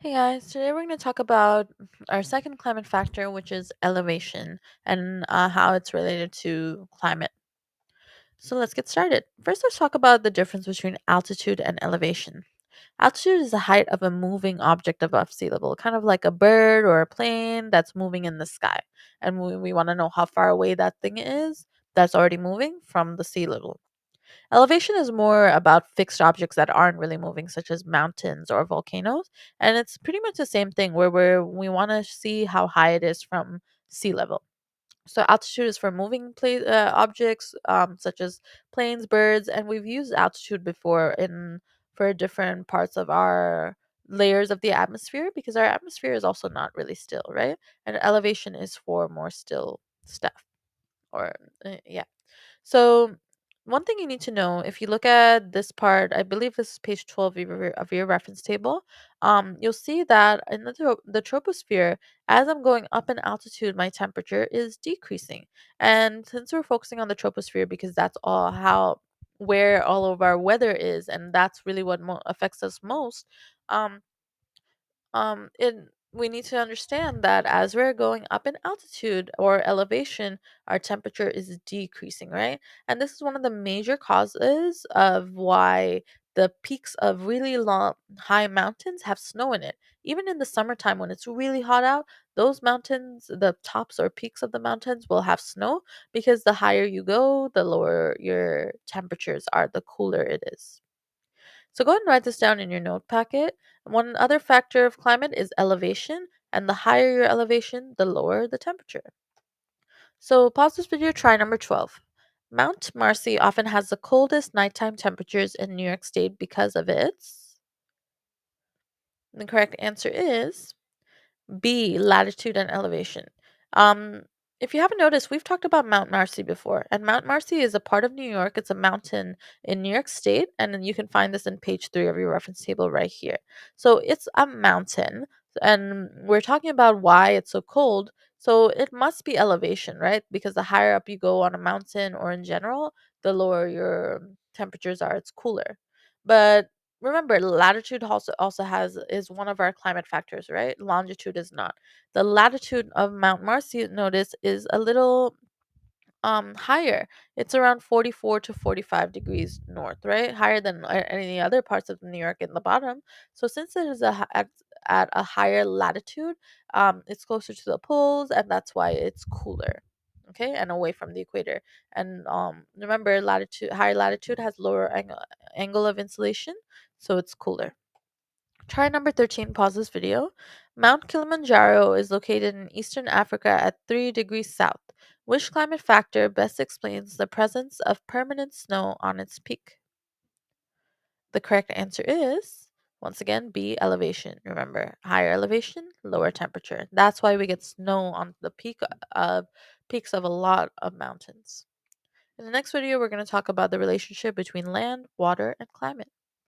Hey guys, today we're going to talk about our second climate factor, which is elevation, and how it's related to climate. So let's get started. First, let's talk about the difference between altitude and elevation. Altitude is the height of a moving object above sea level, kind of like a bird or a plane that's moving in the sky. And we want to know how far away that thing is that's already moving from the sea level. Elevation is more about fixed objects that aren't really moving, such as mountains or volcanoes, and it's pretty much the same thing where we want to see how high it is from sea level. So altitude is for moving objects, such as planes, birds, and we've used altitude before in for different parts of our layers of the atmosphere because our atmosphere is also not really still, right? And elevation is for more still stuff, or yeah. So, one thing you need to know if you look at this part, I believe this is page 12 of your reference table, you'll see that in the troposphere, as I'm going up in altitude, my temperature is decreasing. And since we're focusing on the troposphere because that's all how where all of our weather is, and that's really what affects us most, um, it we need to understand that as we're going up in altitude or elevation, our temperature is decreasing, right? And this is one of the major causes of why the peaks of really long high mountains have snow in it. Even in the summertime when it's really hot out, those mountains, the tops or peaks of the mountains will have snow because the higher you go, the lower your temperatures are, the cooler it is. So go ahead and write this down in your note packet. One other factor of climate is elevation, and the higher your elevation, the lower the temperature. So pause this video, try number 12. Mount Marcy often has the coldest nighttime temperatures in New York State because of its. The correct answer is B, latitude and elevation. Um, if you haven't noticed, we've talked about Mount Marcy before, and Mount Marcy is a part of New York. It's a mountain in New York State, and then you can find this in page 3 of your reference table right here. So it's a mountain, and we're talking about why it's so cold. So it must be elevation, right? Because the higher up you go on a mountain or in general, the lower your temperatures are. It's cooler. But remember, latitude also has is one of our climate factors, right? Longitude is not. The latitude of Mount Marcy, notice, is a little higher. It's around 44 to 45 degrees north, right? Higher than any other parts of New York in the bottom. So since it is at a higher latitude, it's closer to the poles, and that's why it's cooler. Okay, and away from the equator. And remember, higher latitude has lower angle of insulation, so it's cooler. Try number 13, pause this video. Mount Kilimanjaro is located in eastern Africa at 3 degrees south. Which climate factor best explains the presence of permanent snow on its peak? The correct answer is, once again, B, elevation. Remember, higher elevation, lower temperature. That's why we get snow on the peaks of a lot of mountains. In the next video, we're going to talk about the relationship between land, water, and climate.